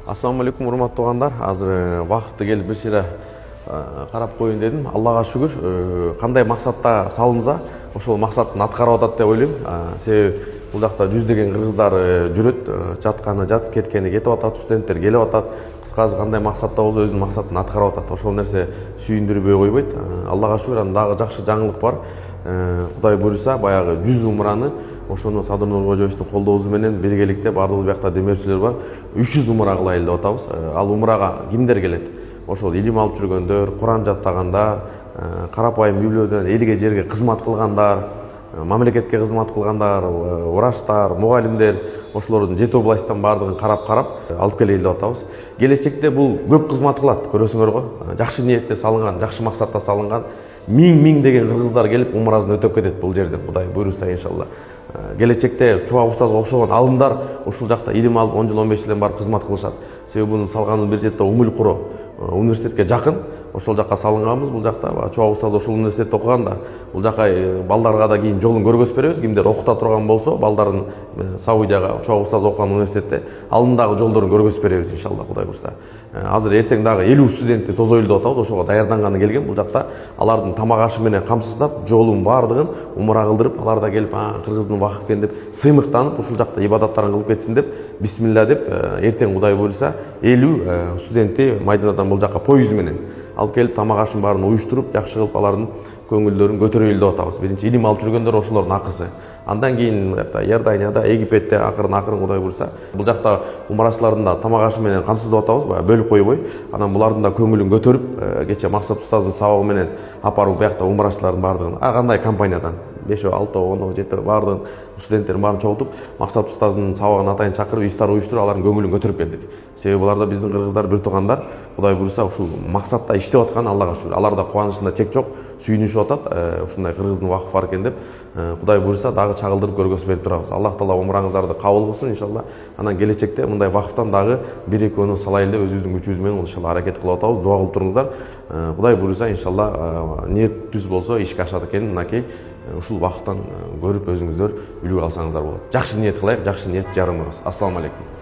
Ассаламу алейкум, урматтуу туугандар. Азыр вакыты келип бир сыйра карап коеюн дедим. Аллага шүгүр, кандай максатта салынса, ошол максатын аткарып атат деп ойлойм. Себеби бул жакта жүздөгөн кыргыздар жүрөт, жатканы жат, кеткени кетип атат, студенттер келип атат. Кыскасы кандай максатта болсо өзүнүн максатын аткарып атат. Ошол нерсе сүйүндүрбөй койбойт. Аллага шүгүр, анан дагы жакшы жаңылык бар. Кудай буйруса, баягы 100 умраны ошону Садыр Нуркожоевичтин колдоосу менен биргеликте баардыгыбыз биякта демөөрчүлөр бар. 300 умра кылайлы деп атабыз. Ал умрага кимдер келет? Ошол илим алып жүргөндөр, Куран жаттагандар, карапайым библиодон элге жерге кызмат кылгандар, мамлекетке кызмат кылгандар, врачтар, мугалимдер, ошолордун жети областтан баардыгын карап алып келели деп атабыз. Келечекте бул көп кызмат кылат, көрөсүңөр го. Жакшы ниетте салынган, жакшы максатта салынган миң деген кыргыздар келип умрасын өтөп кетет бул жерден, Кудай буйруса иншалла. Келечекте Чубак устазга окшогон алымдар ушул жакта илим алып 10 жыл 15 жылдан барып кызмат кылышат. Себеби муну салганын бир четте Умул Куро университетке жакын, ошол жакка салынганбыз. Бул жакта Чубак устаз ошол университетте окуган да. Бул жака балдарга да кийин жолун көргөзүп беребиз. Кимдер окута турган болсо, балдарын Саудияга Чубак устаз окуган университетте алындагы жолдорун көргөзүп беребиз иншалла, Кудай буйруса. Азыр эртең дагы 50 студентти тозойлу деп атабыз. Ошого даярданганы келген. Бул жакта алардын тамак ашы менен камсыздап, жолун баардыгын умра кылдырып, алар да келип, кыргыздын вакыт экен деп сыймыктанып, ушул жакта ибадаттарын кылып кетсин деп, бисмилла деп, эртең Кудай буйруса 50 студентти Майданадан бул жакка поезд менен алып келип, тамак ашын баарын уюштуруп, жакшы кылып алардын көңүлдөрүн көтөрөйлү деп атабыз. Биринчи илим алып жүргөндөр ошолордун акысы. Андан кийин Иорданияда, Египетте акырын Кудай буйруса бул жакта умрачылардын да тамак ашы менен камсыздап атабыз, бөлүп койбой. Анан булардын да көңүлүн көтөрүп, кече Максат устаздын сабагы менен апарып биякта умрачылардын баардыгын кандай компаниядан 5, 6, 10, 7 баардыгын студенттердин баарын чогултуп, Максат устаздын сабагын атайын чакырып, ифтар уюштуруп, алардын көңүлүн көтөрүп келдик. Себеби булар да биздин кыргыздар, бир туугандар. Кудай буйруса ушул максатта иштеп аткан Аллага шүгүр. Алар да кубанычында чек жок, сүйүнүшүп атат. Ушундай кыргыздын вакыфы бар экен деп, Кудай буйруса дагы чагылдырып көргөзүп берип турабыз. Аллах таала умраңыздарды кабыл кылсын иншалла. Анан келечекте мындай вакыфтан дагы 1-2 салайлы деп өзүбүздүн күчүбүз менен иншалла аракет кылып атабыз. Дуа кылып туруңуздар. Кудай буйруса иншалла ниет түз болсо ишке ашат экен. Мынакей ушул вакыттан көрүп өзүңүздөр үлгү алсаңыздар болот. Жакшы ниет кылайык, жакшы ниет жарым эмес. Ассаламу алейкум.